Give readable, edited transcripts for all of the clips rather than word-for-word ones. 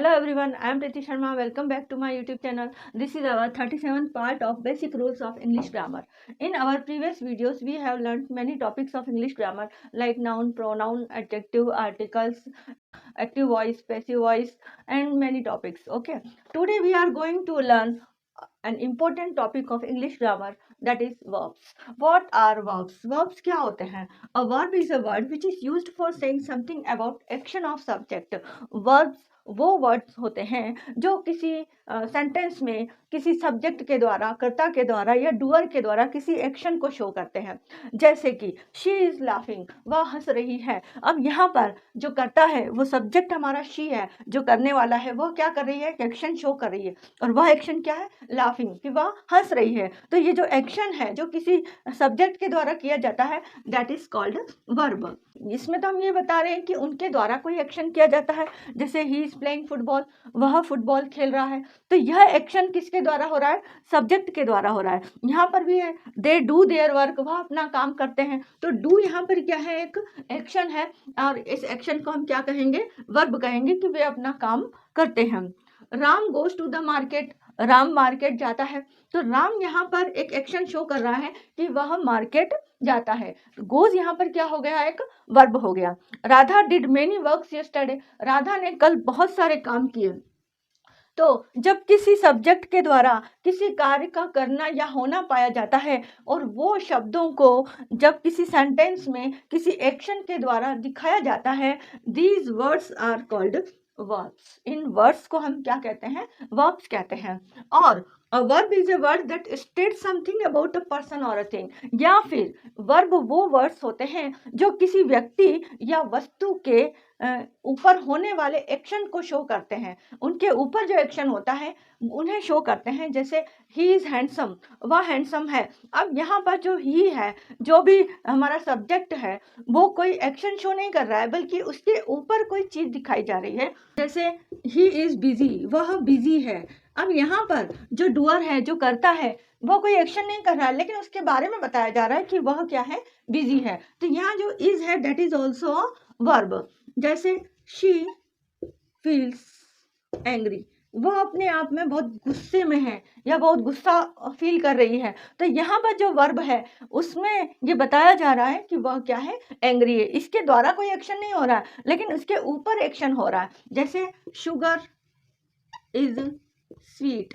Hello everyone, I am Priti Sharma. Welcome back to my YouTube channel. This is our 37th part of Basic Rules of English Grammar. In our previous videos, we have learned many topics of English grammar like noun, pronoun, adjective, articles, active voice, passive voice, and many topics. Okay, today we are going to learn an important topic of English grammar, that is verbs. What are verbs? Verbs क्या होते हैं? A verb is a word which is used for saying something about action of subject. Verbs वो words होते हैं जो किसी sentence में किसी सब्जेक्ट के द्वारा, कर्ता के द्वारा या डूअर के द्वारा किसी एक्शन को शो करते हैं. जैसे कि शी इज लाफिंग, वह हंस रही है. अब यहाँ पर जो करता है वो सब्जेक्ट हमारा शी है, जो करने वाला है वह क्या कर रही है? एक्शन शो कर रही है. और वह एक्शन क्या है? लाफिंग, कि वह हंस रही है. तो ये जो एक्शन है जो किसी सब्जेक्ट के द्वारा किया जाता है, दैट इज कॉल्ड वर्ब. इसमें तो हम ये बता रहे हैं कि उनके द्वारा कोई एक्शन किया जाता है. जैसे ही इज प्लेइंग फुटबॉल, वह फुटबॉल खेल रहा है. तो यह एक्शन किसके द्वारा हो रहा है? सब्जेक्ट के द्वारा हो रहा है. यहाँ पर भी है दे डू देयर वर्क, वह अपना काम करते हैं. तो डू यहाँ पर क्या है? एक एक्शन है, और इस एक्शन को हम क्या कहेंगे? वर्ब कहेंगे, कि वे अपना काम करते हैं. Ram goes to the market, Ram market जाता है. तो राम यहाँ पर एक एक्शन शो कर रहा है कि वह मार्केट जाता है. गोज यहाँ पर क्या हो गया? एक वर्ब हो गया. Radha did many works yesterday, Radha ने कल बहुत सारे काम किए. तो जब किसी सब्जेक्ट के द्वारा किसी कार्य का करना या होना पाया जाता है, और वो शब्दों को जब किसी सेंटेंस में किसी एक्शन के द्वारा दिखाया जाता है, these words are called verbs. इन वर्ड्स को हम क्या कहते हैं? वर्ब्स कहते हैं. और a verb is a word that states something about a person or a thing. या फिर वर्ब वो वर्ड्स होते हैं जो किसी व्यक्ति या वस्तु के ऊपर होने वाले एक्शन को शो करते हैं. उनके ऊपर जो एक्शन होता है उन्हें शो करते हैं. जैसे ही इज हैंडसम, वह हैंडसम है. अब यहाँ पर जो ही है, जो भी हमारा सब्जेक्ट है, वो कोई एक्शन शो नहीं कर रहा है, बल्कि उसके ऊपर कोई चीज दिखाई जा रही है. जैसे ही इज बिजी, वह बिजी है. अब यहाँ पर जो डूअर है, जो करता है, वो कोई एक्शन नहीं कर रहा है, लेकिन उसके बारे में बताया जा रहा है कि वह क्या है? बिजी है. तो यहाँ जो इज है, that is also a verb. जैसे शी फील्स एंग्री, वह अपने आप में बहुत गुस्से में है या बहुत गुस्सा फील कर रही है. तो यहाँ पर जो वर्ब है उसमें ये बताया जा रहा है कि वह क्या है? एंग्री है. इसके द्वारा कोई एक्शन नहीं हो रहा है, लेकिन उसके ऊपर एक्शन हो रहा है. जैसे शुगर इज स्वीट,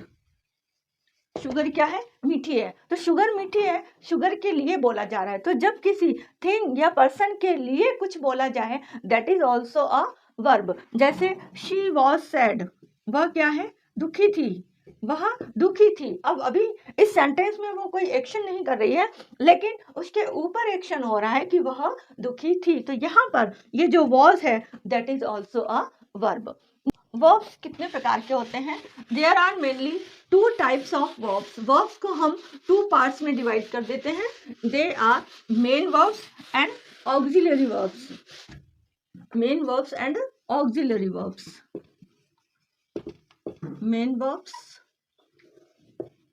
शुगर क्या है? मीठी है. तो शुगर मीठी है, शुगर के लिए बोला जा रहा है. तो जब किसी थिंग या पर्सन के लिए कुछ बोला जाए, that is also a verb. जैसे शी वॉज सैड, वह क्या है? दुखी थी, वह दुखी थी. अब अभी इस सेंटेंस में वो कोई एक्शन नहीं कर रही है, लेकिन उसके ऊपर एक्शन हो रहा है कि वह दुखी थी. तो यहाँ पर ये जो वॉज है, that is also a verb. Verbs कितने प्रकार के होते हैं? There are mainly two types of verbs. Verbs को हम टू पार्ट्स में डिवाइड कर देते हैं. They are main verbs and auxiliary verbs. Main verbs and auxiliary verbs. Main verbs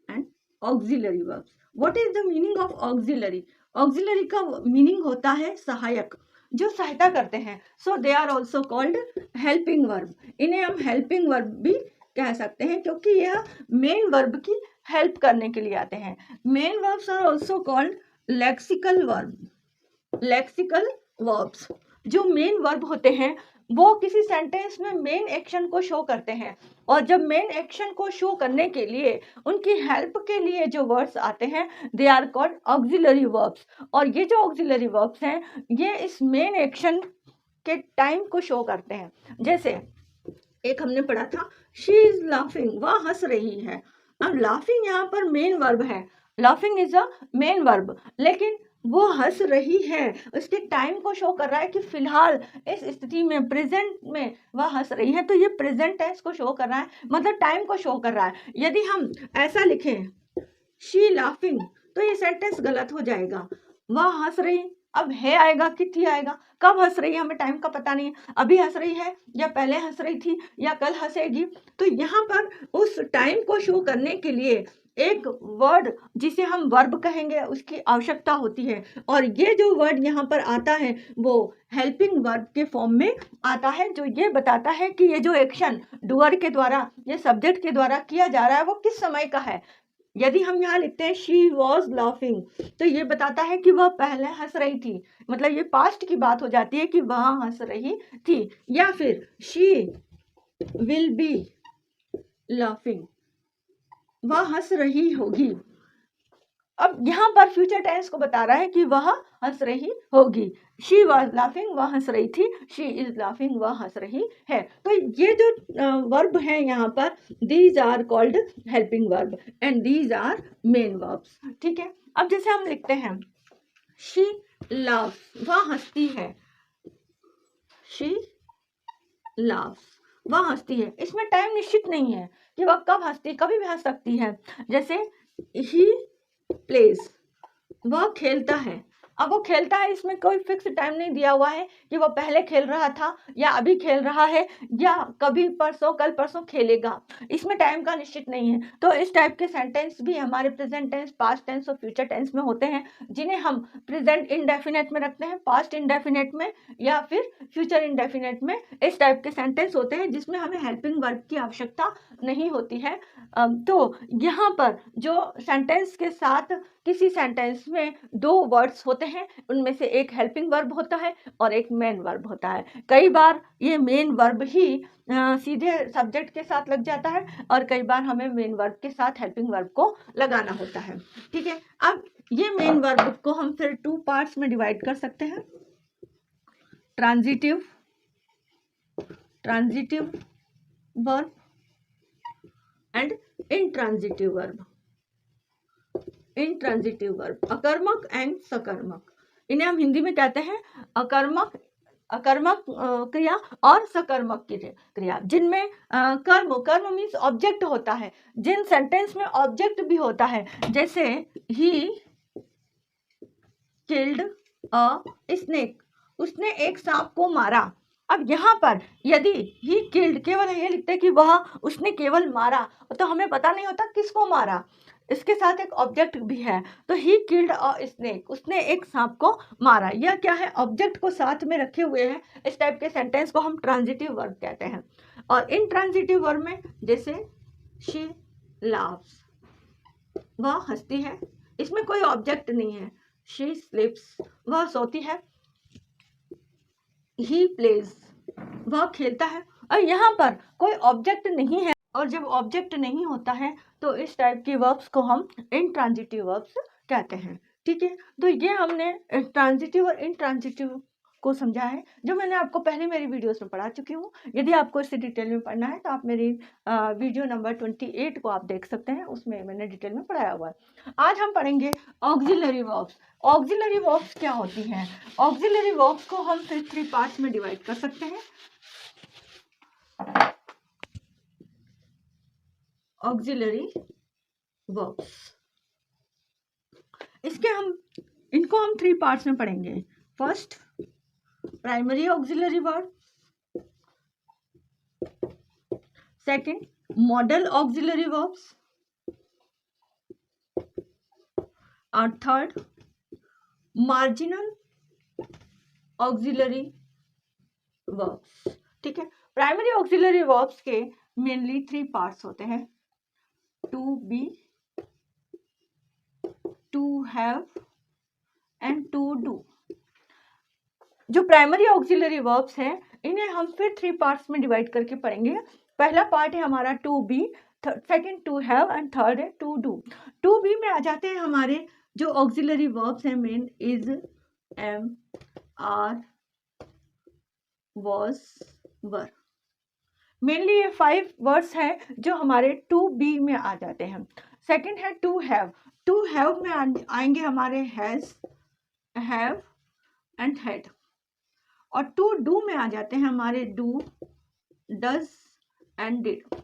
and auxiliary verbs. What is the meaning of auxiliary? Auxiliary का meaning होता है सहायक, जो सहायता करते हैं. So they are also called helping verb. इन्हें हम हेल्पिंग वर्ब भी कह सकते हैं, क्योंकि यह मेन वर्ब की हेल्प करने के लिए आते हैं. Main verbs are also called lexical verb. Lexical verbs, जो मेन वर्ब होते हैं, वो किसी सेंटेंस में मेन एक्शन को शो करते हैं. और जब मेन एक्शन को शो करने के लिए उनकी हेल्प के लिए जो वर्ड्स आते हैं, they are called auxiliary verbs. और ये जो ऑक्सिलरी वर्ब्स हैं, ये इस मेन एक्शन के टाइम को शो करते हैं. जैसे एक हमने पढ़ा था, शी इज लाफिंग, वह हंस रही है. अब लाफिंग यहाँ पर मेन वर्ब है. Laughing is a main verb, लेकिन वो हंस रही है, उसके टाइम को शो कर रहा है कि फिलहाल इस स्थिति में, प्रेजेंट में वह हंस रही है. तो ये प्रेजेंट टेंस को शो कर रहा है, मतलब टाइम को शो कर रहा है. यदि हम ऐसा लिखें शी लाफिंग, तो ये सेंटेंस गलत हो जाएगा. वह हंस रही, अब है आएगा कि थी आएगा, कब हंस रही है हमें टाइम का पता नहीं है, अभी हंस रही है या पहले हंस रही थी या कल हंसेगी। तो यहाँ पर उस टाइम को शो करने के लिए एक वर्ड जिसे हम वर्ब कहेंगे उसकी आवश्यकता होती है, और ये जो वर्ड यहाँ पर आता है वो हेल्पिंग वर्ब के फॉर्म में आता है, जो ये बताता है कि ये जो एक्शन डूअर के द्वारा, ये सब्जेक्ट के द्वारा किया जा रहा है वो किस समय का है। यदि हम यहाँ लिखते हैं शी वॉज लाफिंग, तो ये बताता है कि वह पहले हंस रही थी, मतलब ये पास्ट की बात हो जाती है कि वह हंस रही थी। या फिर शी विल बी लाफिंग, वह हंस रही होगी। अब यहाँ पर फ्यूचर टेंस को बता रहा है कि वह हंस रही होगी। शी वॉज लाफिंग, वह हंस रही थी। शी इज लाफिंग, वह हंस रही है। तो ये जो वर्ब है यहाँ पर, these are called helping verb and these are main verbs. ठीक है, अब जैसे हम लिखते हैं शी लाफ्स, वह हंसती है। शी लाफ्स, वह हंसती है। इसमें टाइम निश्चित नहीं है कि वह कब हंसती, कभी भी हंस सकती है। जैसे ही प्लेज, वह खेलता है। अब वो खेलता है, इसमें कोई फिक्स टाइम नहीं दिया हुआ है कि वो पहले खेल रहा था या अभी खेल रहा है या कभी परसों कल परसों खेलेगा, इसमें टाइम का निश्चित नहीं है। तो इस टाइप के सेंटेंस भी हमारे प्रेजेंट टेंस, पास्ट टेंस और फ्यूचर टेंस में होते हैं, जिन्हें हम प्रेजेंट इंडेफिनेट में रखते हैं, पास्ट इंडेफिनेट में या फिर फ्यूचर इंडेफिनेट में। इस टाइप के सेंटेंस होते हैं जिसमें हमें हेल्पिंग वर्ब की आवश्यकता नहीं होती है। तो यहाँ पर जो सेंटेंस के साथ किसी सेंटेंस में दो वर्ड्स होते हैं, उनमें से एक हेल्पिंग वर्ब होता है और एक मेन वर्ब होता है। कई बार ये मेन वर्ब ही सीधे सब्जेक्ट के साथ लग जाता है और कई बार हमें मेन वर्ब के साथ हेल्पिंग वर्ब को लगाना होता है। ठीक है, अब ये मेन वर्ब को हम फिर 2 पार्ट्स में डिवाइड कर सकते हैं, transitive verb and intransitive verb. Intransitive verb, अकर्मक एंड सकर्मक, इन्हें हम हिंदी में कहते हैं अकर्मक क्रिया और सकर्मक क्रिया, जिनमें कर्म मीन्स ऑब्जेक्ट होता है, जिन सेंटेंस में ऑब्जेक्ट भी होता है। जैसे ही किल्ड अ स्नेक, उसने एक सांप को मारा। अब यहाँ पर यदि ही किल्ड केवल ये लिखते कि वह उसने केवल मारा, तो हमें पता नहीं होता किसको मारा, इसके साथ एक ऑब्जेक्ट भी है। तो ही किल्ड अ स्नेक, उसने एक सांप को मारा, यह क्या है, ऑब्जेक्ट को साथ में रखे हुए हैं। इस टाइप के सेंटेंस को हम ट्रांजिटिव वर्ब कहते हैं। और इंट्रांजिटिव वर्ब में जैसे शी लाफ्स, वह हंसती है, इसमें कोई ऑब्जेक्ट नहीं है। शी स्लीप्स, वह सोती है। ही प्लेज, वह खेलता है। और यहाँ पर कोई ऑब्जेक्ट नहीं है, और जब ऑब्जेक्ट नहीं होता है तो इस टाइप की वर्ब्स को हम इंट्रांजिटिव वर्ब्स कहते हैं। ठीक है, तो ये हमने ट्रांजिटिव और इंट्रांजिटिव को समझा है, जो मैंने आपको पहले मेरी वीडियोस में पढ़ा चुकी हूँ। यदि आपको इससे डिटेल में पढ़ना है तो आप मेरी वीडियो नंबर 28 को आप देख सकते हैं, उसमें मैंने डिटेल में पढ़ाया हुआ है। आज हम पढ़ेंगे ऑक्सिलरी वर्ब्स। ऑक्सिलरी वर्ब्स क्या होती हैं? ऑक्सिलरी वर्ब्स को हम फिर 3 पार्ट्स में डिवाइड कर सकते हैं। ऑक्सिलरी वर्ब्स, इनको हम 3 पार्ट्स में पढ़ेंगे। First, primary auxiliary verb, second, modal auxiliary verbs, और थर्ड, मार्जिनल ऑक्सिलरी वर्ब्स। ठीक है, प्राइमरी ऑक्सिलरी वर्ब्स के मेनली 3 पार्ट्स होते हैं, to be, to have and to do. जो प्राइमरी ऑक्सिलरी वर्ब्स हैं, इन्हें हम फिर 3 पार्ट्स में डिवाइड करके पढ़ेंगे। पहला पार्ट है हमारा to be, second to have and third है टू डू। टू बी में आ जाते हैं हमारे जो ऑक्सिलरी वर्ब्स हैं main, is, am, are, was, were. Mainly ये 5 वर्ड्स हैं जो हमारे टू बी में आ जाते हैं। सेकंड है टू हैव। टू हैव में आएंगे हमारे हैज, हैव एंड हैड। और टू डू में आ जाते हैं हमारे do, does and did.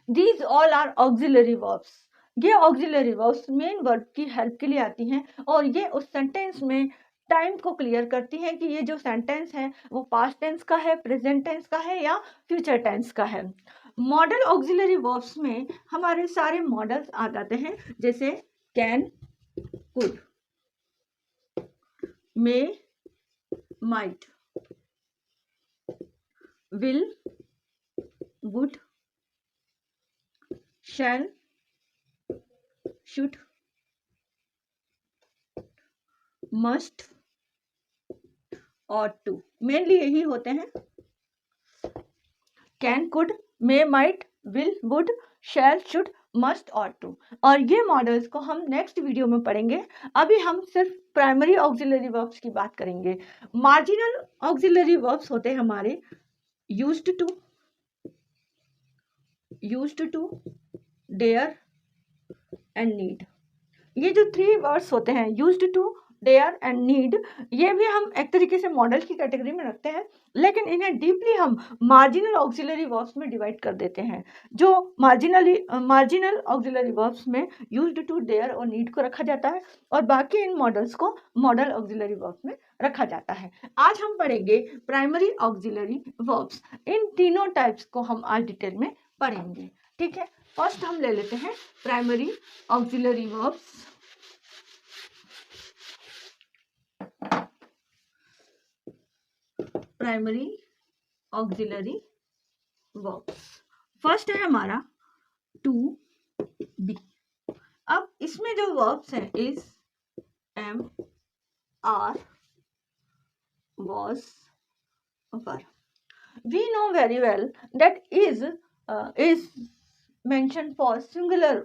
These all are auxiliary verbs. ये ऑक्सिलरी वर्ब्स मेन वर्ब की हेल्प के लिए आती हैं और ये उस सेंटेंस में टाइम को क्लियर करती हैं कि ये जो सेंटेंस है वो पास्ट टेंस का है, प्रेजेंट टेंस का है या फ्यूचर टेंस का है। मॉडल ऑक्सिलरी वर्ब्स में हमारे सारे मॉडल्स आ जाते हैं, जैसे can, could, may, might, will, would, shall, should, must और टू। मेनली यही होते हैं, can, could, may, might, will, would, shall, should, must और टू। और ये मॉडल्स को हम नेक्स्ट वीडियो में पढ़ेंगे। अभी हम सिर्फ प्राइमरी ऑक्सिलरी वर्ब्स की बात करेंगे। मार्जिनल ऑक्सिलरी वर्ब्स होते हैं हमारे used to, dare and need. ये जो 3 वर्ड्स होते हैं, used to, dare and need, ये भी हम एक तरीके से मॉडल की कैटेगरी में रखते हैं, लेकिन इन्हें डीपली हम मार्जिनल ऑक्सिलरी वर्ब्स में डिवाइड कर देते हैं। जो मार्जिनल ऑक्सिलरी वर्ब्स में यूज्ड टू, डेयर और नीड को रखा जाता है और बाकी इन मॉडल्स को मॉडल ऑक्सिलरी वर्ब्स में रखा जाता है। आज हम पढ़ेंगे प्राइमरी ऑक्सिलरी वर्ब्स। इन तीनों टाइप्स को हम आज डिटेल में पढ़ेंगे, ठीक है। फर्स्ट हम ले लेते हैं primary auxiliary verbs. Primary auxiliary verbs first है हमारा टू बी। अब इसमें जो वर्ब्स हैं is, am, are, was, were. We know very well that is mentioned for singular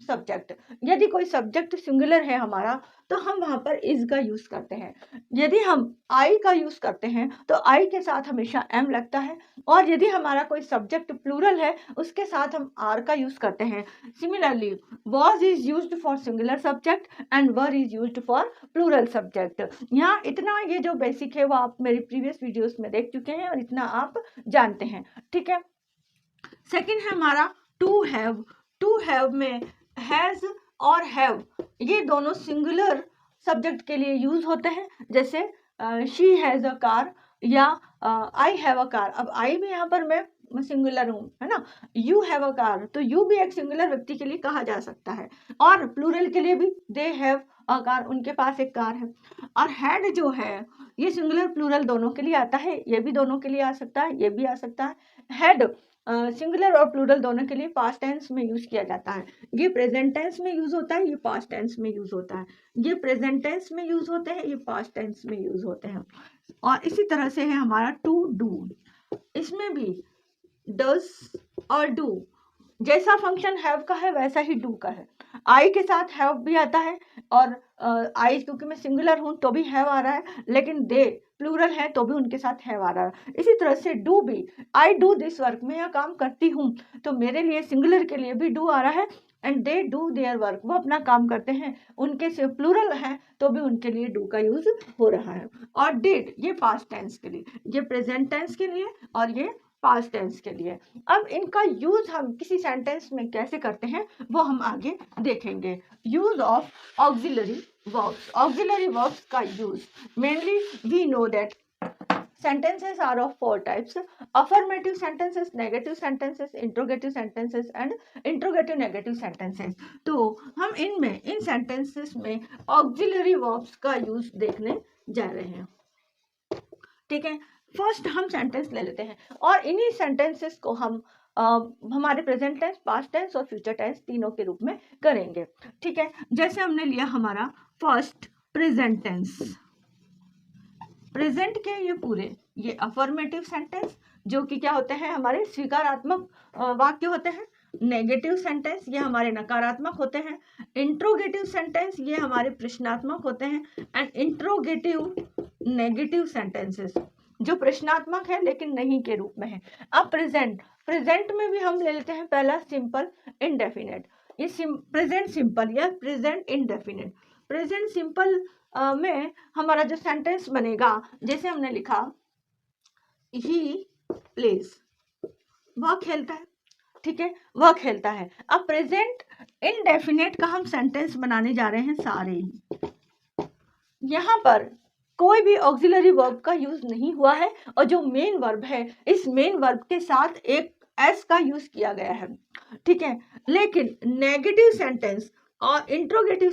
subject. यदि कोई सब्जेक्ट सिंगुलर है हमारा तो हम वहां पर इज का यूज करते हैं। यदि हम आई का यूज करते हैं तो आई के साथ हमेशा एम लगता है, और यदि हमारा कोई सब्जेक्ट प्लूरल है उसके साथ हम आर का यूज करते हैं। Similarly was is used for singular subject and were is used for plural subject. यहाँ इतना ये जो बेसिक है वो आप मेरी प्रीवियस वीडियोस में देख चुके हैं और इतना आप जानते हैं, ठीक है। सेकेंड है हमारा टू हैव। टू हैव में हैज और हैव ये दोनों सिंगुलर सब्जेक्ट के लिए यूज होते हैं, जैसे शी हैज अ कार या आई हैव अ कार। अब आई भी यहाँ पर मैं सिंगुलर हूँ, है ना। यू हैव अ कार, तो यू भी एक सिंगुलर व्यक्ति के लिए कहा जा सकता है, और प्लूरल के लिए भी दे हैव अ कार, उनके पास एक कार है। और हैड जो है ये सिंगुलर प्लूरल दोनों के लिए आता है, ये भी दोनों के लिए आ सकता है, ये भी आ सकता है। हैड सिंगुलर और प्लूरल दोनों के लिए पास्ट टेंस में यूज किया जाता है। ये प्रेजेंट टेंस में यूज होता है, ये पास्ट टेंस में यूज होता है। ये प्रेजेंट टेंस में यूज होते हैं, ये पास्ट टेंस में यूज होते हैं। और इसी तरह से है हमारा टू डू। इसमें भी डज और डू जैसा फंक्शन हैव का है वैसा ही डू का है। आई के साथ हैव भी आता है, और आई क्योंकि मैं सिंगुलर हूं तो भी हैव आ रहा है, लेकिन दे प्लूरल है तो भी उनके साथ हैव आ रहा है। इसी तरह से डू भी, आई डू दिस वर्क, मैं यह काम करती हूँ, तो मेरे लिए सिंगुलर के लिए भी डू आ रहा है। And they do their work, वो अपना काम करते हैं, उनके से प्लूरल है तो भी उनके लिए डू का यूज हो रहा है। और डिड ये पास्ट टेंस के लिए, ये प्रेजेंट टेंस के लिए और ये पास्ट टेंस के लिए। अब इनका यूज हम किसी सेंटेंस में कैसे करते हैं वो हम आगे देखेंगे। Use of auxiliary verbs. Auxiliary verbs का use mainly we know that sentences are of 4 types: affirmative sentences, negative sentences, interrogative sentences and interrogative negative sentences। तो हम इनमें इन sentences में auxiliary verbs का यूज देखने जा रहे हैं, ठीक है। फर्स्ट हम सेंटेंस ले लेते हैं और इन्हीं सेंटेंसेस को हम हमारे प्रेजेंट टेंस, पास्ट टेंस और फ्यूचर टेंस तीनों के रूप में करेंगे, ठीक है। जैसे हमने लिया हमारा फर्स्ट प्रेजेंट टेंस। प्रेजेंट के ये पूरे ये अफर्मेटिव सेंटेंस जो कि क्या होते हैं हमारे स्वीकारात्मक वाक्य होते हैं। नेगेटिव सेंटेंस ये हमारे नकारात्मक होते हैं। इंट्रोगेटिव सेंटेंस ये हमारे प्रश्नात्मक होते हैं। एंड इंट्रोगेटिव नेगेटिव सेंटेंसेस जो प्रश्नात्मक है लेकिन नहीं के रूप में है। अब प्रेजेंट में भी हम ले लेते हैं पहला सिंपल इंडेफिनेट। ये प्रेजेंट सिंपल या प्रेजेंट इंडेफिनेट। प्रेजेंट सिंपल में हमारा जो सेंटेंस बनेगा, जैसे हमने लिखा ही प्लेज, वह खेलता है, ठीक है, वह खेलता है। अब प्रेजेंट इंडेफिनेट का हम सेंटेंस बनाने जा रहे हैं सारे ही। यहाँ पर कोई भी ऑक्सिलरी वर्ब का यूज नहीं हुआ है और जो मेन वर्ब है इस मेन वर्ब के साथ एक एस का यूज किया गया है, ठीक है। लेकिन नेगेटिव सेंटेंस और इंट्रोगेटिव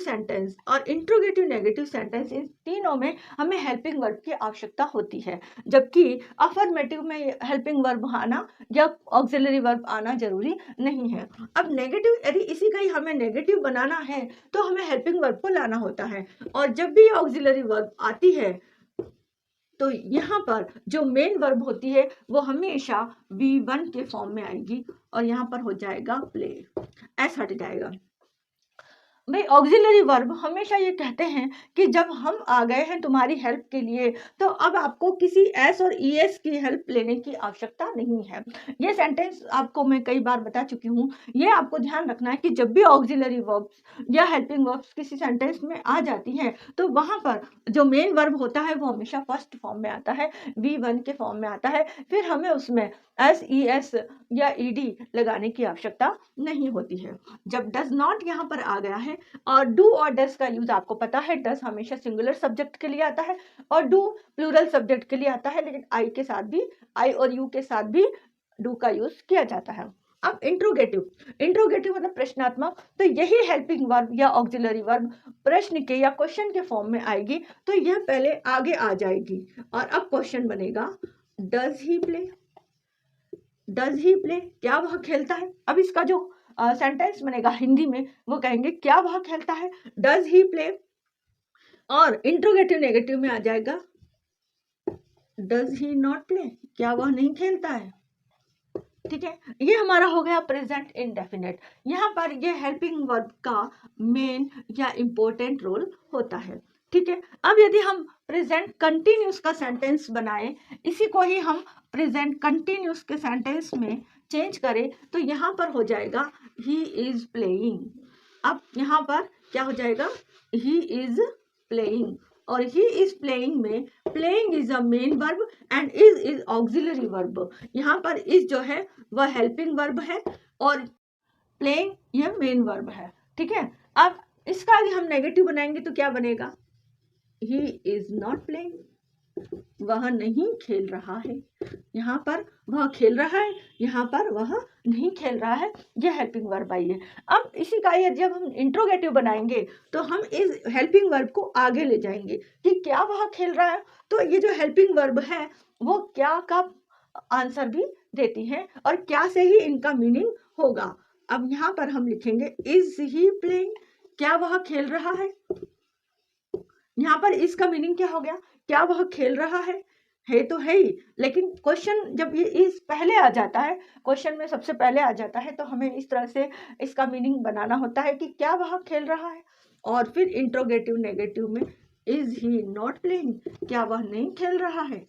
नेगेटिव सेंटेंस, इन तीनों में हमें हेल्पिंग वर्ब की आवश्यकता होती है, जबकि अफर्मेटिव में हेल्पिंग वर्ब आना या ऑक्सिलरी वर्ब आना जरूरी नहीं है। अब नेगेटिव, यदि इसी का ही हमें नेगेटिव बनाना है तो हमें हेल्पिंग वर्ब को लाना होता है, और जब भी ऑक्सिलरी वर्ब आती है तो यहाँ पर जो मेन वर्ब होती है वो हमेशा V1 के फॉर्म में आएगी और यहाँ पर हो जाएगा प्ले, एस हट जाएगा। भाई ऑक्सिलरी वर्ब हमेशा ये कहते हैं कि जब हम आ गए हैं तुम्हारी हेल्प के लिए तो अब आपको किसी एस और ईएस की हेल्प लेने की आवश्यकता नहीं है। ये सेंटेंस आपको मैं कई बार बता चुकी हूँ। ये आपको ध्यान रखना है कि जब भी ऑक्सिलरी वर्ब्स या हेल्पिंग वर्ब्स किसी सेंटेंस में आ जाती है तो वहां पर जो मेन वर्ब होता है वो हमेशा फर्स्ट फॉर्म में आता है, V1 के फॉर्म में आता है। फिर हमें उसमें SES या ED लगाने की आवश्यकता नहीं होती है। जब डज नॉट यहाँ पर आ गया है, और डू और डस का यूज आपको पता है, डस हमेशा सिंगुलर सब्जेक्ट के लिए आता है और डू प्लूरल सब्जेक्ट के लिए आता है, लेकिन आई के साथ भी, आई और यू के साथ भी डू का यूज किया जाता है। अब इंट्रोगेटिव मतलब प्रश्नात्मक, तो यही हेल्पिंग वर्ब या ऑक्सिलरी वर्ब प्रश्न के या क्वेश्चन के फॉर्म में आएगी, तो यह पहले आगे आ जाएगी और अब क्वेश्चन बनेगा डज ही प्ले, क्या वह खेलता है। अब इसका जो सेंटेंस बनेगा हिंदी में वो कहेंगे क्या वह खेलता है, डज ही प्ले, और इंट्रोगेटिव नेगेटिव में आ जाएगा डज ही नॉट प्ले, क्या वह नहीं खेलता है, ठीक है। ये हमारा हो गया प्रेजेंट इंडेफिनिट। यहाँ पर ये हेल्पिंग वर्ब का मेन या इंपॉर्टेंट रोल होता है, ठीक है। अब यदि हम प्रेजेंट कंटिन्यूस का सेंटेंस बनाएं, इसी को ही हम प्रेजेंट कंटिन्यूस के सेंटेंस में चेंज करें तो यहाँ पर हो जाएगा ही इज प्लेइंग। अब यहाँ पर क्या हो जाएगा, ही इज प्लेइंग, और ही इज प्लेइंग में playing is a main verb and is auxiliary verb. यहाँ पर इज जो है वह हेल्पिंग वर्ब है और प्लेइंग यह मेन वर्ब है, ठीक है। अब इसका यदि हम नेगेटिव बनाएंगे तो क्या बनेगा, ही इज नॉट प्लेइंग, वह नहीं खेल रहा है। यहाँ पर वह खेल रहा है, यहाँ पर वह नहीं खेल रहा है, यह हेल्पिंग वर्ब आई है। अब इसी का ये जब हम इंट्रोगेटिव बनाएंगे तो हम इस हेल्पिंग वर्ब को आगे ले जाएंगे कि क्या वह खेल रहा है, तो ये जो हेल्पिंग वर्ब है वो क्या का आंसर भी देती है और क्या से ही इनका मीनिंग होगा। अब यहाँ पर हम लिखेंगे इज ही प्लेइंग, क्या वह खेल रहा है। यहाँ पर इसका मीनिंग क्या हो गया, क्या वह खेल रहा है तो है ही, लेकिन क्वेश्चन जब ये इस पहले आ जाता है, क्वेश्चन में सबसे पहले आ जाता है, तो हमें इस तरह से इसका मीनिंग बनाना होता है कि क्या वह खेल रहा है। और फिर इंट्रोगेटिव नेगेटिव में इज ही नॉट प्लेइंग, क्या वह नहीं खेल रहा है।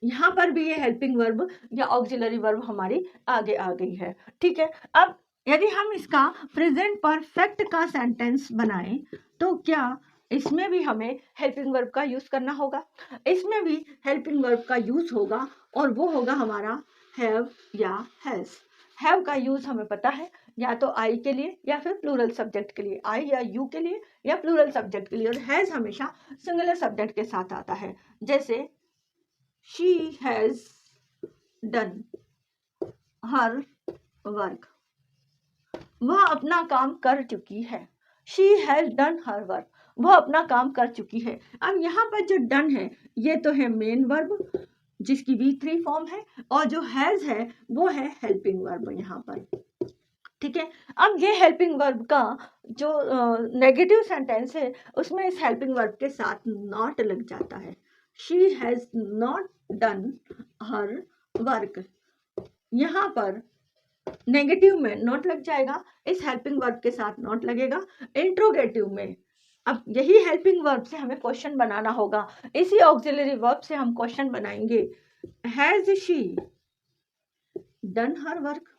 यहाँ पर भी ये हेल्पिंग वर्ब या ऑक्सिलरी वर्ब हमारी आगे आ गई है, ठीक है। अब यदि हम इसका प्रेजेंट परफेक्ट का सेंटेंस बनाएं तो क्या इसमें भी हमें हेल्पिंग वर्ब का यूज करना होगा। इसमें भी हेल्पिंग वर्ब का यूज होगा और वो होगा हमारा हैव या हैज। हैव का यूज हमें पता है, या तो आई के लिए या फिर प्लूरल सब्जेक्ट के लिए, आई या यू के लिए या प्लूरल सब्जेक्ट के लिए, और हैज हमेशा सिंगुलर सब्जेक्ट के साथ आता है। जैसे she has done her work, वह अपना काम कर चुकी है। She has done her work, वह अपना काम कर चुकी है। अब यहाँ पर जो डन है ये तो है मेन वर्ब जिसकी V3 फॉर्म है, और जो हैज है वो है हेल्पिंग वर्ब यहाँ पर, ठीक है। अब ये हेल्पिंग वर्ब का जो नेगेटिव सेंटेंस है उसमें इस हेल्पिंग वर्ब के साथ नॉट लग जाता है। She has not done her work, यहाँ पर नेगेटिव में नॉट लग जाएगा, इस हेल्पिंग वर्ब के साथ नॉट लगेगा। इंट्रोगेटिव में अब यही हेल्पिंग वर्ब से हमें क्वेश्चन बनाना होगा, इसी ऑक्सिलरी वर्ब से हम क्वेश्चन बनाएंगे। Has she done her work,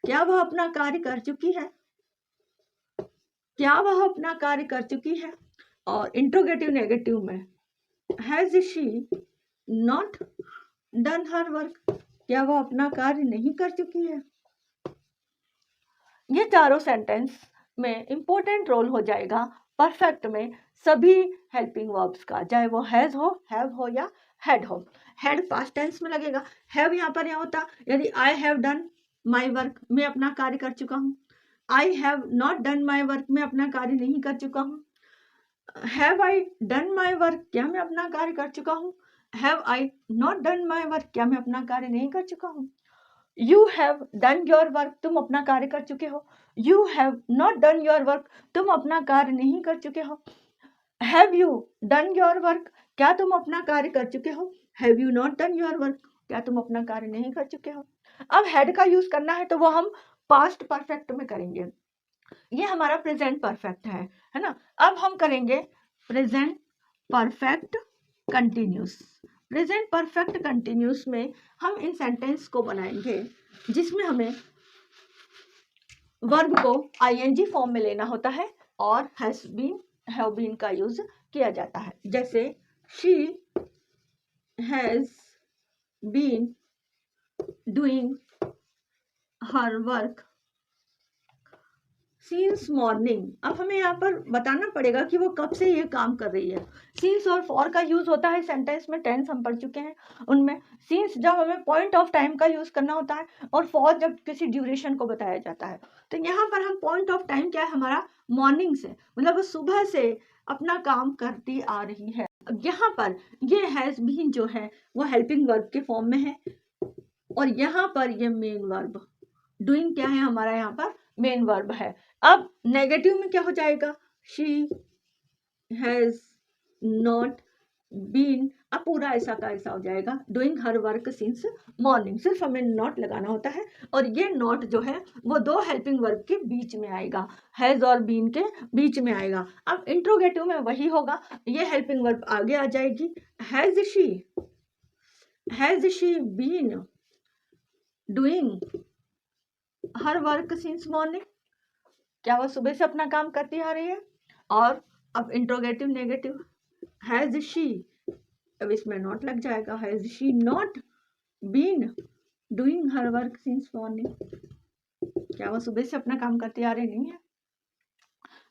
क्या वह अपना कार्य कर चुकी है, क्या वह अपना कार्य कर चुकी है। और इंट्रोगेटिव नेगेटिव में has she not done her work, क्या वह अपना कार्य नहीं कर चुकी है। ये चारों सेंटेंस में इंपॉर्टेंट रोल हो जाएगा परफेक्ट में सभी हेल्पिंग वर्ब्स का, चाहे वो हैज हो, हैव हो या हैड हो। हैड पास्ट टेंस में लगेगा, हैव यहाँ पर यहाँ होता यदि I have done my work, मैं अपना कार्य कर चुका हूँ। I have not done my work, मैं अपना कार्य नहीं कर चुका हूँ। Have I done my work, क्या मैं अपना कार्य कर चुका हूँ। Have I not done my work, क्या मैं अपना कार्य नहीं कर चुका हूँ। You have done your work, तुम अपना कार्य कर चुके हो। You have not done your work, तुम अपना कार्य नहीं कर चुके हो। Have you done your work, क्या तुम अपना कार्य कर चुके हो। Have you not done your work, क्या तुम अपना कार्य नहीं कर चुके हो। अब हैड का यूज करना है तो वो हम पास्ट परफेक्ट में करेंगे, ये हमारा प्रेजेंट परफेक्ट है ना। अब हम करेंगे present perfect continuous. Present perfect continuous में हम इन सेंटेंस को बनाएंगे जिसमें हमें वर्ब को आईएनजी फॉर्म में लेना होता है और हैज बीन, हैव बीन का यूज किया जाता है। जैसे she has been doing her work since morning. अब हमें यहाँ पर बताना पड़ेगा कि वो कब से ये काम कर रही है। सिंस और फॉर का यूज होता है सेंटेंस में, टेंस हम पढ़ चुके हैं उनमें। सिंस जब हमें पॉइंट ऑफ टाइम का यूज करना होता है और फॉर जब किसी ड्यूरेशन को बताया जाता है। तो यहाँ पर हम पॉइंट ऑफ टाइम क्या है हमारा, मॉर्निंग से, मतलब वो सुबह से अपना काम करती आ रही है। अब यहाँ पर ये हैज बीन जो है वो हेल्पिंग वर्ब के फॉर्म में है और यहाँ पर ये मेन वर्ब, डूइंग क्या है हमारा यहाँ पर मेन वर्ब है। अब नेगेटिव में क्या हो जाएगा, शी हैज नॉट बीन, अब पूरा ऐसा का ऐसा हो जाएगा, doing her work since morning, सिर्फ हमें नॉट लगाना होता है और ये नॉट जो है वो दो हेल्पिंग वर्ब के बीच में आएगा, हैज और बीन के बीच में आएगा। अब इंट्रोगेटिव में वही होगा, ये हेल्पिंग वर्ब आगे आ जाएगी, has she been doing her work since morning, क्या वो सुबह से अपना काम करती आ रही है। और अब इंट्रोगेटिव नेगेटिव, हैज शी, अब इसमें नॉट लग जाएगा, has she not been doing her work since morning, क्या वो सुबह से अपना काम करती आ रही नहीं है।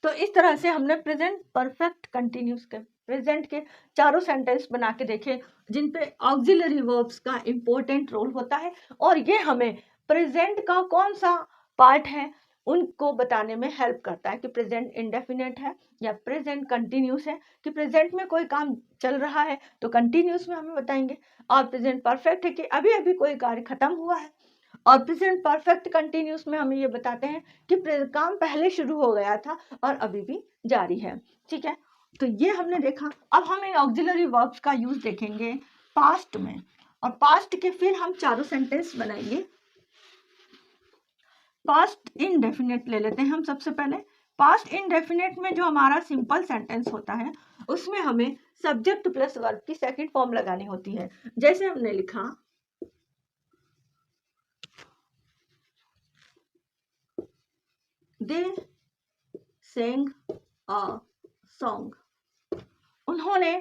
तो इस तरह से हमने प्रेजेंट परफेक्ट कंटिन्यूस के प्रेजेंट के चारों सेंटेंस बना के देखे जिन पे ऑक्सिलरी वर्ब्स का इंपॉर्टेंट रोल होता है और ये हमें प्रेजेंट का कौन सा पार्ट है उनको बताने में हेल्प करता है कि प्रेजेंट इंडेफिनेट है या प्रेजेंट कंटिन्यूस है, कि प्रेजेंट में कोई काम चल रहा है तो कंटिन्यूस में हमें बताएंगे, और प्रेजेंट परफेक्ट है कि अभी अभी कोई कार्य खत्म हुआ है, और प्रेजेंट परफेक्ट कंटिन्यूस में हमें ये बताते हैं कि काम पहले शुरू हो गया था और अभी भी जारी है। ठीक है, तो ये हमने देखा। अब हम इन ऑक्सिलरी वर्ब्स का यूज देखेंगे पास्ट में, और पास्ट के फिर हम चारों सेंटेंस बनाएंगे। पास्ट इनडेफिनेट ले लेते हैं हम सबसे पहले। पास्ट इनडेफिनेट में जो हमारा सिंपल सेंटेंस होता है उसमें हमें सब्जेक्ट प्लस वर्ब की सेकंड फॉर्म लगानी होती है। जैसे हमने लिखा दे सेंग अ सॉन्ग, उन्होंने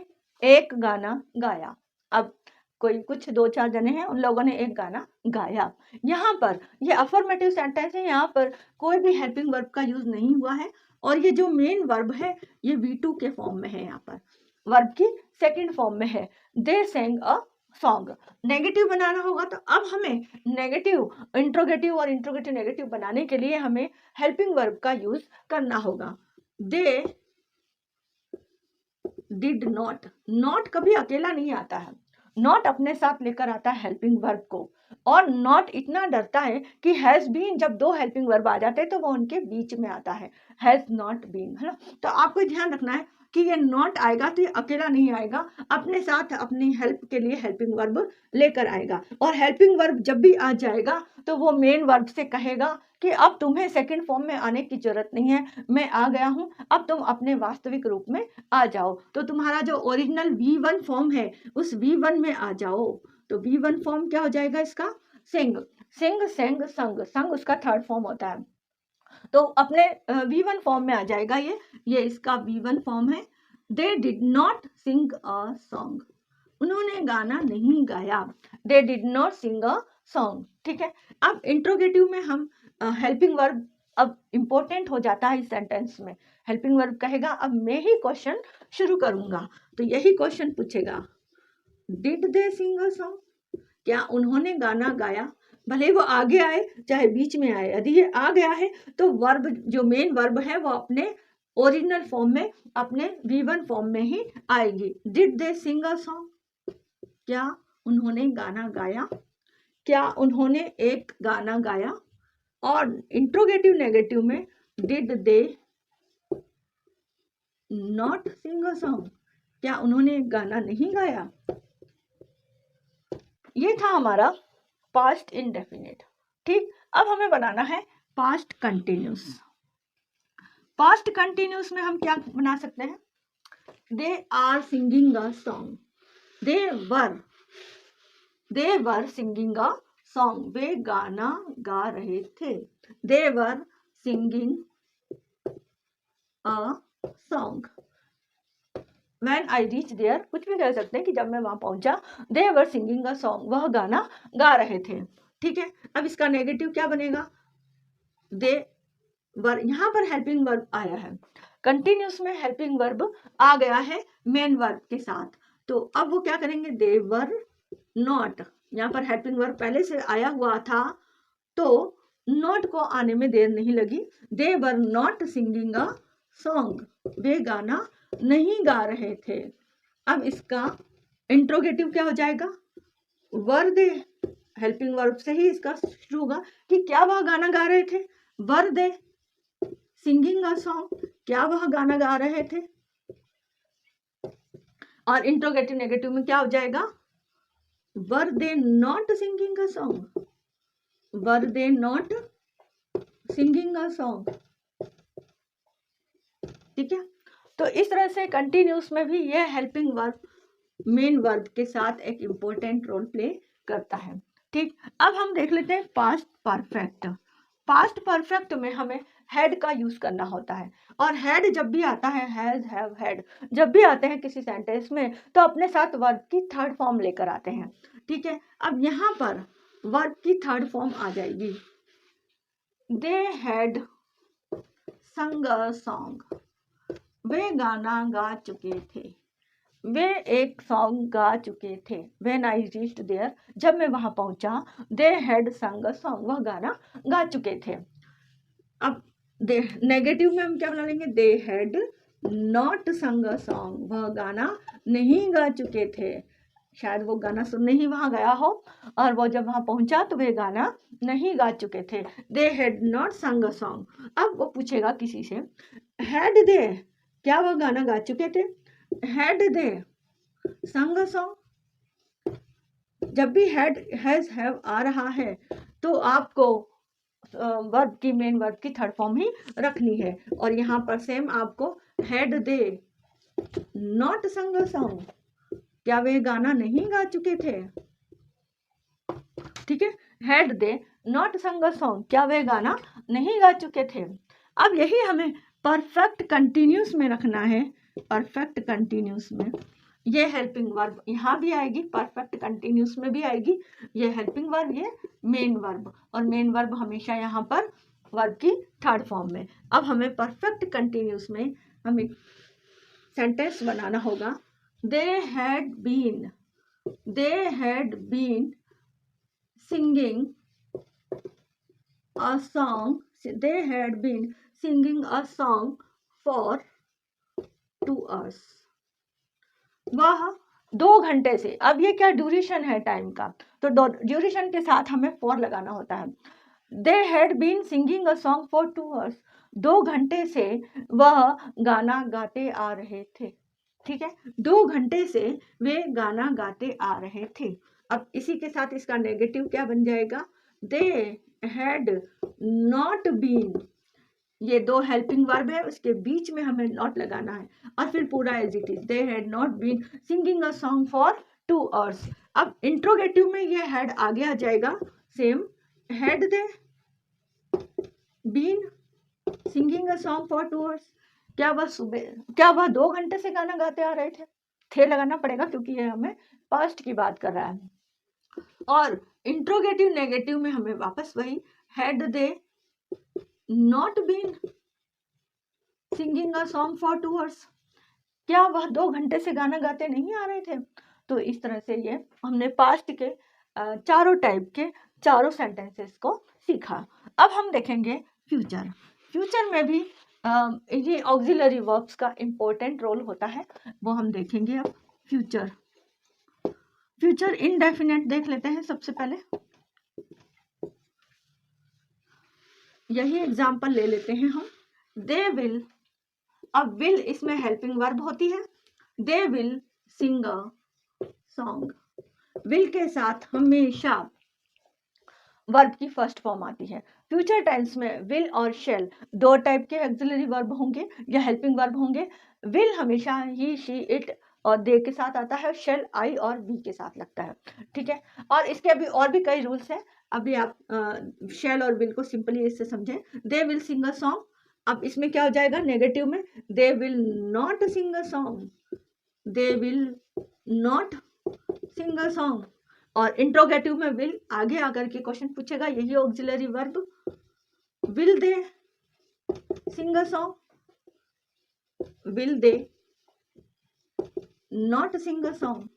एक गाना गाया। अब कोई कुछ दो चार जने हैं, उन लोगों ने एक गाना गाया। यहाँ पर ये अफर्मेटिव सेंटेंस है, यहाँ पर कोई भी हेल्पिंग वर्ब का यूज नहीं हुआ है और ये जो मेन वर्ब है ये V2 के फॉर्म में है, यहाँ पर वर्ब की सेकंड फॉर्म में है, दे सेंग अ सॉन्ग। नेगेटिव बनाना होगा तो अब हमें नेगेटिव इंट्रोगेटिव और इंट्रोगेटिव नेगेटिव बनाने के लिए हमें हेल्पिंग वर्ब का यूज करना होगा। दे डिड नॉट, नॉट कभी अकेला नहीं आता है, नॉट अपने साथ लेकर आता है हेल्पिंग वर्ब को, और नॉट इतना डरता है कि हैज बीन, जब दो हेल्पिंग वर्ब आ जाते हैं तो वो उनके बीच में आता है, हैज नॉट बीन, है ना। तो आपको ध्यान रखना है कि ये नॉट आएगा तो ये अकेला नहीं आएगा, अपने साथ अपनी हेल्प के लिए हेल्पिंग वर्ब लेकर आएगा, और हेल्पिंग वर्ब जब भी आ जाएगा तो वो मेन वर्ब से कहेगा कि अब तुम्हें सेकंड फॉर्म में आने की जरूरत नहीं है, मैं आ गया हूं, अब तुम अपने वास्तविक रूप में आ जाओ। तो तुम्हारा जो ओरिजिनल V1 फॉर्म है उस V1 में आ जाओ। तो V1 फॉर्म क्या हो जाएगा इसका, सिंग, सिंग सेंग संग, संग उसका थर्ड फॉर्म होता है, तो अपने V1 फॉर्म में आ जाएगा। ये इसका V1 फॉर्म है। They did not sing a song, उन्होंने गाना नहीं गाया, they did not sing a song. ठीक है, अब इंट्रोगेटिव में हम हेल्पिंग वर्ब अब इम्पोर्टेंट हो जाता है इस सेंटेंस में। हेल्पिंग वर्ब कहेगा अब मैं ही क्वेश्चन शुरू करूंगा, तो यही क्वेश्चन पूछेगा, did they sing a song, क्या उन्होंने गाना गाया। भले वो आगे आए चाहे बीच में आए, यदि ये आ गया है तो वर्ब जो मेन वर्ब है वो अपने ओरिजिनल फॉर्म में, अपने V1 फॉर्म में ही आएगी। Did they sing a song, क्या उन्होंने गाना गाया, क्या उन्होंने एक गाना गाया। और इंट्रोगेटिव नेगेटिव में did they not sing a song, क्या उन्होंने एक गाना नहीं गाया। ये था हमारा पास्ट इंडेफिनिट। ठीक, अब हमें बनाना है पास्ट कंटिन्यूस। पास्ट कंटिन्यूस में हम क्या बना सकते हैं, they are singing a song, they were singing a song, वे गाना गा रहे थे। They were singing a song. When I reached there, कुछ भी कह सकते हैं कि जब मैं वहां पहुंचा, they were singing a song, वह गाना गा रहे थे। ठीक है, अब इसका नेगेटिव क्या बनेगा, they were, यहाँ पर हेल्पिंग वर्ब आया है, कंटिन्यूस में हेल्पिंग वर्ब आ गया है मेन वर्ब के साथ, तो अब वो क्या करेंगे, they were not, यहाँ पर हेल्पिंग वर्ब पहले से आया हुआ था तो नॉट को आने में देर नहीं लगी। they were not singing a song, वे गाना नहीं गा रहे थे। अब इसका इंट्रोगेटिव क्या हो जाएगा, वर दे, हेल्पिंग वर्ब से ही इसका शुरू होगा कि क्या वह गाना गा रहे थे। वर दे सिंगिंग अ सॉन्ग, क्या वह गाना गा रहे थे। और इंट्रोगेटिव नेगेटिव में क्या हो जाएगा, were they not singing a song, were they not singing a song. ठीक है, तो इस तरह से कंटिन्यूस में भी यह हेल्पिंग वर्ब मेन वर्ब के साथ एक इम्पोर्टेंट रोल प्ले करता है। ठीक, अब हम देख लेते हैं पास्ट परफेक्ट। पास्ट परफेक्ट में हमें हैड का यूज करना होता है, और हैड जब भी आता है, हैज, हैव, हैड जब भी आते हैं किसी सेंटेंस में तो अपने साथ वर्ब की थर्ड फॉर्म लेकर आते हैं। ठीक है, अब यहाँ पर वर्ब की थर्ड फॉर्म आ जाएगी, दे हैड संग अ सॉन्ग, वे गाना गा चुके थे, वे एक सॉन्ग गा चुके थे। When I reached there, जब मैं वहां पहुंचा, they had sung a song, वह गाना गा चुके थे। अब नेगेटिव में हम क्या बना लेंगे, they had not sung a song, वह गाना नहीं गा चुके थे। शायद वो गाना सुनने ही वहां गया हो और वो जब वहां पहुंचा तो वे गाना नहीं गा चुके थे। they had not sung a song। अब वो पूछेगा किसी से, had they, क्या वह गाना गा चुके थे। had they sung a song, जब भी had, has, have आ रहा है तो आपको वर्ब की मेन वर्ब की थर्ड फॉर्म ही रखनी है, और यहाँ पर सेम आपको had they not sung a song, क्या वे गाना नहीं गा चुके थे। ठीक है, had they not sung a song, क्या वे गाना नहीं गा चुके थे। अब यही हमें परफेक्ट कंटिन्यूस में रखना है। परफेक्ट कंटिन्यूस में ये हेल्पिंग वर्ब यहाँ भी आएगी, परफेक्ट कंटिन्यूस में भी आएगी ये हेल्पिंग वर्ब, ये मेन वर्ब, और मेन वर्ब हमेशा यहाँ पर वर्ब की थर्ड फॉर्म में। अब हमें परफेक्ट कंटिन्यूस में हमें सेंटेंस बनाना होगा, they had been singing a song, they had been singing a song for 2 hours, वह 2 घंटे से, अब ये क्या ड्यूरेशन है टाइम का, तो ड्यूरेशन के साथ हमें फॉर लगाना होता है। They had been singing a song for 2 hours, 2 घंटे से वह गाना गाते आ रहे थे। ठीक है, 2 घंटे से वे गाना गाते आ रहे थे। अब इसी के साथ इसका नेगेटिव क्या बन जाएगा, दे हैड नॉट बीन, ये 2 हेल्पिंग वर्ब है उसके बीच में हमें नॉट लगाना है, और फिर पूरा as it is, they had not been singing a song for 2 hours। अब इंट्रोगेटिव में ये हैड आगे आ जाएगा same, had they been singing a song for 2 hours, क्या वह 2 घंटे से गाना गाते आ रहे थे लगाना पड़ेगा क्योंकि ये हमें पास्ट की बात कर रहा है। और इंट्रोगेटिव नेगेटिव में हमें वापस वही had they not been singing a song for 2 hours, क्या वह 2 घंटे से गाना गाते नहीं आ रहे थे। तो इस तरह से ये हमने पास्ट के चारों टाइप के चारों सेंटेंसेस को सीखा। अब हम देखेंगे फ्यूचर। फ्यूचर में भी ये ऑक्सिलरी वर्ब्स का इम्पोर्टेंट रोल होता है, वो हम देखेंगे। अब फ्यूचर, फ्यूचर इनडेफिनेट देख लेते हैं सबसे पहले। यही एग्जाम्पल ले लेते हैं हम। दे विल, अब विल इसमें हेल्पिंग वर्ब होती है। They will sing a song, will के साथ हमेशा वर्ब की फर्स्ट फॉर्म आती है। फ्यूचर टेंस में विल और शेल दो टाइप के ऑक्सिलरी वर्ब होंगे या हेल्पिंग वर्ब होंगे। विल हमेशा ही, शी, इट और दे के साथ आता है, शेल आई और बी के साथ लगता है, ठीक है। और इसके अभी और भी कई रूल्स हैं, अभी आप शेल और विल को सिंपली इससे समझें। They will sing a song, अब इसमें क्या हो जाएगा नेगेटिव में, they will not sing a song, they will not sing a song. और इंट्रोगेटिव में विल आगे आकर के क्वेश्चन पूछेगा, यही auxiliary verb, will they sing a song, will they not sing a song.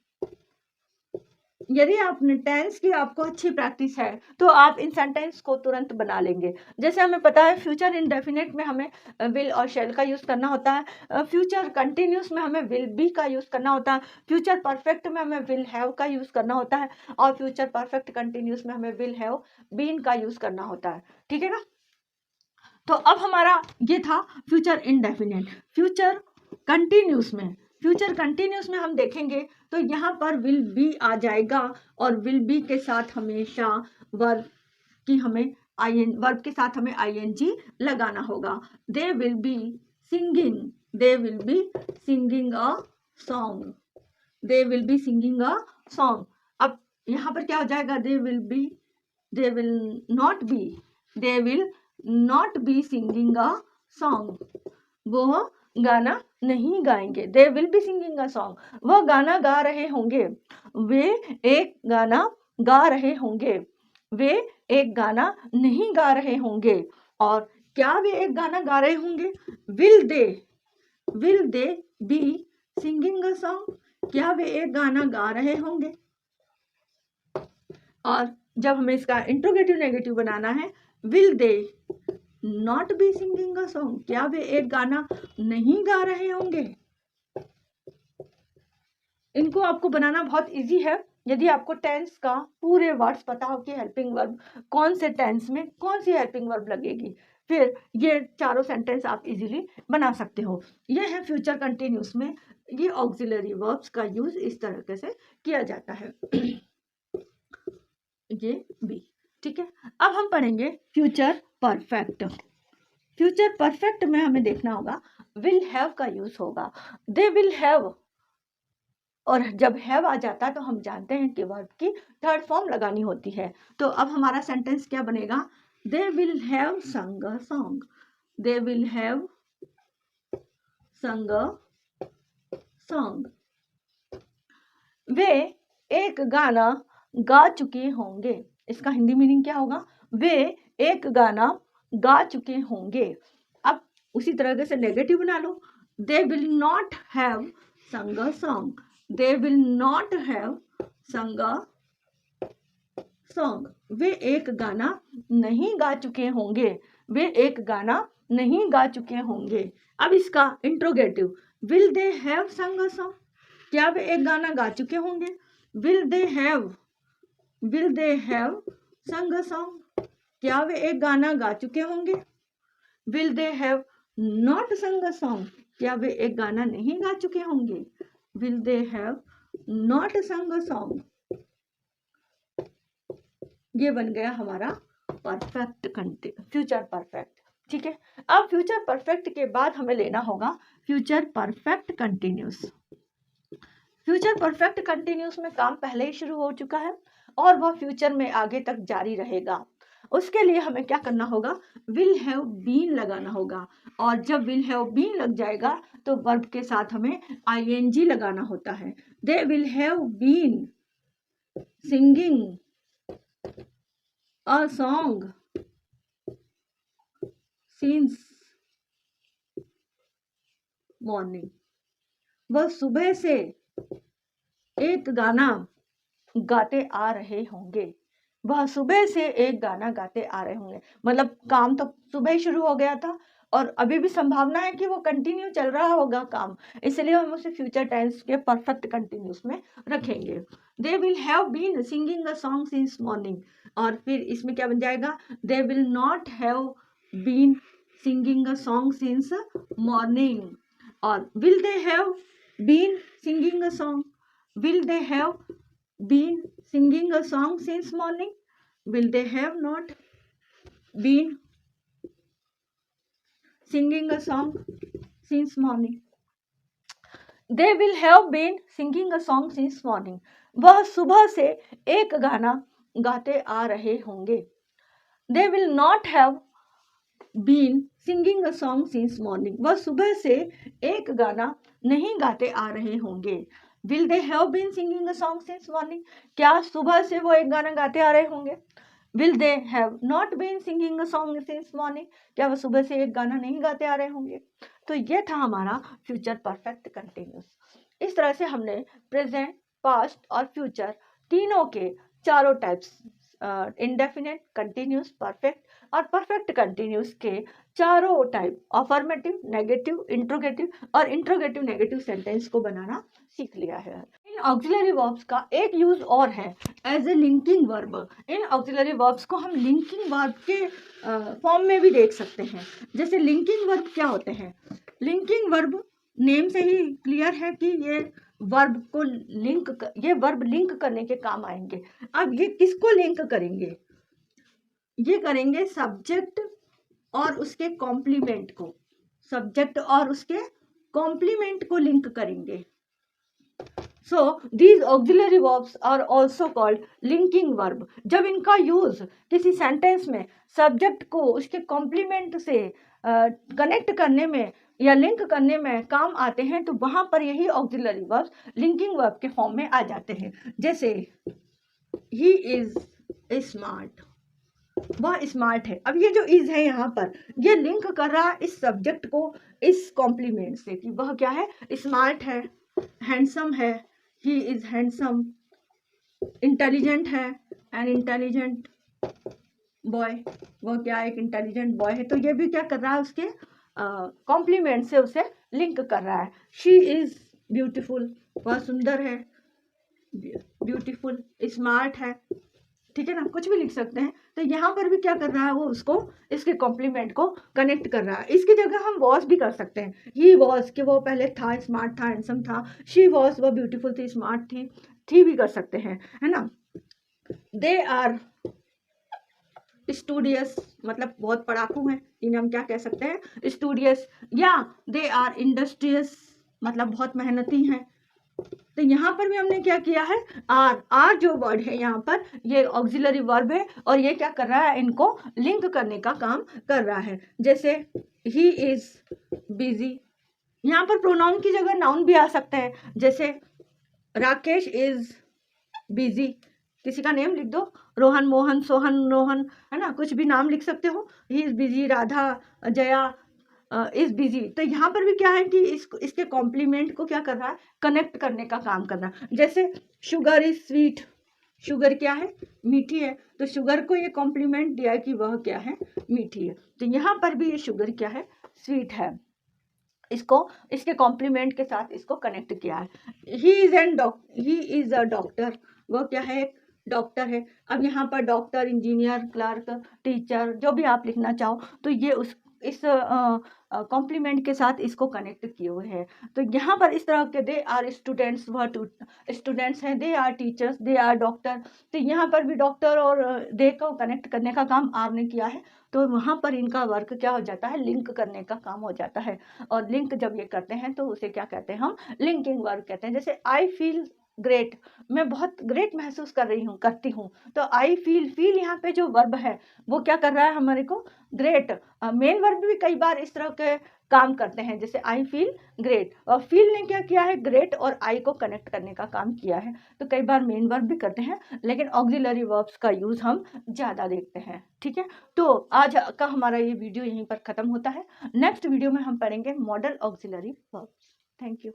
यदि आपने टेंस की आपको अच्छी प्रैक्टिस है तो आप इन सेंटेंस को तुरंत बना लेंगे। जैसे हमें पता है फ्यूचर इंडेफिनिट में हमें विल और शेल का यूज करना होता है, फ्यूचर कंटिन्यूस में हमें विल बी का यूज करना होता है, फ्यूचर परफेक्ट में हमें विल हैव का यूज करना होता है, और फ्यूचर परफेक्ट कंटिन्यूस में हमें विल हैव बीन का यूज करना होता है, ठीक है ना। तो अब हमारा ये था फ्यूचर इंडेफिनिट। फ्यूचर कंटिन्यूस में, फ्यूचर कंटिन्यूस में हम देखेंगे तो यहाँ पर विल बी आ जाएगा, और विल बी के साथ हमेशा वर्ब की हमें वर्ब के साथ हमें ing लगाना होगा। They will be singing, they will be singing a song, they will be singing a song. अब यहाँ पर क्या हो जाएगा, they will be, they will not be, they will not be singing a song, वो गाना नहीं गाएंगे। They will be singing a song, वह गाना गा रहे होंगे, वे एक गाना गा रहे होंगे, वे एक गाना नहीं गा रहे होंगे। और क्या वे एक गाना गा रहे होंगे, will they be singing a song, क्या वे एक गाना गा रहे होंगे। और जब हमें इसका इंट्रोगेटिव नेगेटिव बनाना है, will they not be singing a song, क्या वे एक गाना नहीं गा रहे होंगे। इनको आपको बनाना बहुत इजी है यदि आपको टेंस का पूरे वर्ड्स पता हो कि हेल्पिंग वर्ब कौन से टेंस में कौन सी हेल्पिंग वर्ब लगेगी, फिर ये चारों सेंटेंस आप इजीली बना सकते हो। ये है फ्यूचर कंटिन्यूस में ये ऑक्सिलरी वर्ब्स का यूज इस तरीके से किया जाता है। ये भी ठीक है। अब हम पढ़ेंगे फ्यूचर परफेक्ट। फ्यूचर परफेक्ट में हमें देखना होगा विल हैव का यूज होगा। दे विल हैव, और जब हैव आ जाता है तो हम जानते हैं कि वर्ब की थर्ड फॉर्म लगानी होती है। तो अब हमारा सेंटेंस क्या बनेगा, दे will have sung a song, they will have sung a song, वे एक गाना गा चुके होंगे। इसका हिंदी मीनिंग क्या होगा, वे एक गाना गा चुके होंगे। अब उसी तरह से नेगेटिव बना लो, they will not have sung a song, they will not have sung a song, वे एक गाना नहीं गा चुके होंगे, वे एक गाना नहीं गा चुके होंगे। अब इसका interrogative, will they have sung a song, क्या वे एक गाना गा चुके होंगे। Will they have sung a song, क्या वे एक गाना गा चुके होंगे। विल दे हैव नॉट संग अ सॉन्ग, क्या वे एक गाना नहीं गा चुके होंगे। विल दे हैव नॉट संग अ सॉन्ग। ये बन गया हमारा परफेक्ट फ्यूचर परफेक्ट, ठीक है। अब फ्यूचर परफेक्ट के बाद हमें लेना होगा future perfect continuous. Future perfect continuous में काम पहले ही शुरू हो चुका है और वह फ्यूचर में आगे तक जारी रहेगा। उसके लिए हमें क्या करना होगा, विल हैव बीन लगाना होगा, और जब विल हैव बीन लग जाएगा तो वर्ब के साथ हमें ing लगाना होता है। They will have been singing a song, since morning, वह सुबह से एक गाना गाते आ रहे होंगे। वह सुबह से एक गाना गाते आ रहे होंगे, मतलब काम तो सुबह ही शुरू हो गया था और अभी भी संभावना है कि वो कंटिन्यू चल रहा होगा काम, इसलिए हम उसे फ्यूचर टेंस के परफेक्ट कंटिन्यूस में रखेंगे। They will have been singing a song since morning, और फिर इसमें क्या बन जाएगा, they will not have been singing a song since morning, और will they have been singing a song, will they have been singing a song since morning, will they have not been singing a song since morning, they will have been singing a song since morning, वह सुबह से एक गाना गाते आ रहे होंगे। they will not have been singing a song since morning, वह सुबह से एक गाना नहीं गाते आ रहे होंगे। Will they have been singing a song since morning, क्या सुबह से वो एक गाना गाते आ रहे होंगे। Will they have not been singing a song since morning, क्या वो सुबह से एक गाना नहीं गाते आ रहे होंगे। तो ये था हमारा फ्यूचर परफेक्ट कंटिन्यूस। इस तरह से हमने प्रेजेंट, पास्ट और फ्यूचर तीनों के चारों टाइप्स, इंडेफिनेट, कंटिन्यूस, परफेक्ट और परफेक्ट कंटिन्यूस के चारों टाइप, अफर्मेटिव, नेगेटिव, इंट्रोगेटिव और इंट्रोगेटिव नेगेटिव सेंटेंस को बनाना सीख लिया है। इन ऑक्सिलरी वर्ब्स का एक यूज और है एज ए लिंकिंग वर्ब। इन ऑक्सिलरी वर्ब्स को हम लिंकिंग वर्ब के फॉर्म में भी देख सकते हैं। जैसे लिंकिंग वर्ब क्या होते हैं, लिंकिंग वर्ब नेम से ही क्लियर है कि ये वर्ब को ये वर्ब लिंक करने के काम आएंगे। अब ये किसको लिंक करेंगे, ये करेंगे सब्जेक्ट और उसके कॉम्प्लीमेंट को, सब्जेक्ट और उसके कॉम्प्लीमेंट को लिंक करेंगे। So these auxiliary verbs are also called linking verb. जब इनका यूज किसी सेंटेंस में सब्जेक्ट को उसके कॉम्प्लीमेंट से कनेक्ट करने में या लिंक करने में काम आते हैं, तो वहां पर यही ऑक्सिलरी वर्ब्स लिंकिंग वर्ब के फॉर्म में आ जाते हैं। जैसे ही इज स्मार्ट, वह स्मार्ट है। अब ये जो इज है यहाँ पर, ये लिंक कर रहा है इस सब्जेक्ट को इस कॉम्प्लीमेंट से कि वह क्या है, स्मार्ट है, हैंडसम है, ही इज हैंडसम, इंटेलिजेंट है, एन इंटेलिजेंट बॉय, वह क्या है, एक इंटेलिजेंट बॉय है। तो ये भी क्या कर रहा है, उसके कॉम्प्लीमेंट से उसे लिंक कर रहा है। शी इज ब्यूटीफुल, वह सुंदर है, ब्यूटीफुल, स्मार्ट है, ठीक है ना, कुछ भी लिख सकते हैं। तो यहाँ पर भी क्या कर रहा है, वो उसको इसके कॉम्प्लीमेंट को कनेक्ट कर रहा है। इसकी जगह हम वॉज भी कर सकते हैं, ही वॉज कि वो पहले था, स्मार्ट था, हैंडसम था, शी वॉज वह ब्यूटीफुल थी, स्मार्ट थी भी कर सकते हैं, है ना। दे आर स्टूडियस, मतलब बहुत पढ़ाकू हैं, इन्हें हम क्या कह सकते हैं, स्टूडियस। या दे आर इंडस्ट्रियस, मतलब बहुत मेहनती हैं। तो यहाँ पर भी हमने क्या किया है, आर जो वर्ड है यहाँ पर, ये ऑक्सिलरी वर्ब है और ये क्या कर रहा है, इनको लिंक करने का काम कर रहा है। जैसे ही इज बिजी, यहाँ पर प्रोनाउन की जगह नाउन भी आ सकता है। जैसे राकेश इज बिजी, किसी का नेम लिख दो, रोहन, मोहन, सोहन, रोहन, है ना, कुछ भी नाम लिख सकते हो। He is busy, Radha, Jaya is busy. तो यहाँ पर भी क्या है कि इसके कॉम्प्लीमेंट को क्या कर रहा है, कनेक्ट करने का काम कर रहा है। जैसे शुगर इज स्वीट, शुगर क्या है, मीठी है, तो शुगर को ये कॉम्प्लीमेंट दिया है कि वह क्या है, मीठी है। तो यहाँ पर भी ये शुगर क्या है, स्वीट है, इसको इसके कॉम्प्लीमेंट के साथ इसको कनेक्ट किया है। ही इज अ डॉक्टर, वह क्या है, डॉक्टर है। अब यहाँ पर डॉक्टर, इंजीनियर, क्लर्क, टीचर, जो भी आप लिखना चाहो, तो ये इस कॉम्प्लीमेंट के साथ इसको कनेक्ट किए हुए हैं। तो यहाँ पर इस तरह के दे आर स्टूडेंट्स, वह स्टूडेंट्स हैं, they are teachers, they are doctor. तो यहाँ पर भी डॉक्टर और दे को कनेक्ट करने का काम आर ने किया है, तो वहाँ पर इनका वर्क क्या हो जाता है, लिंक करने का काम हो जाता है। और लिंक जब ये करते हैं तो उसे क्या कहते हैं, हम लिंकिंग वर्क कहते हैं। जैसे आई फील ग्रेट, मैं बहुत ग्रेट महसूस कर रही हूँ, करती हूँ। तो आई फील यहाँ पे जो वर्ब है वो क्या कर रहा है हमारे को, ग्रेट। मेन वर्ब भी कई बार इस तरह के काम करते हैं, जैसे आई फील ग्रेट, और फील ने क्या किया है, ग्रेट और आई को कनेक्ट करने का काम किया है। तो कई बार मेन वर्ब भी करते हैं, लेकिन ऑक्सिलरी वर्ब्स का यूज हम ज़्यादा देखते हैं। ठीक है, तो आज का हमारा ये वीडियो यहीं पर ख़त्म होता है। नेक्स्ट वीडियो में हम पढ़ेंगे model auxiliary verbs. Thank you.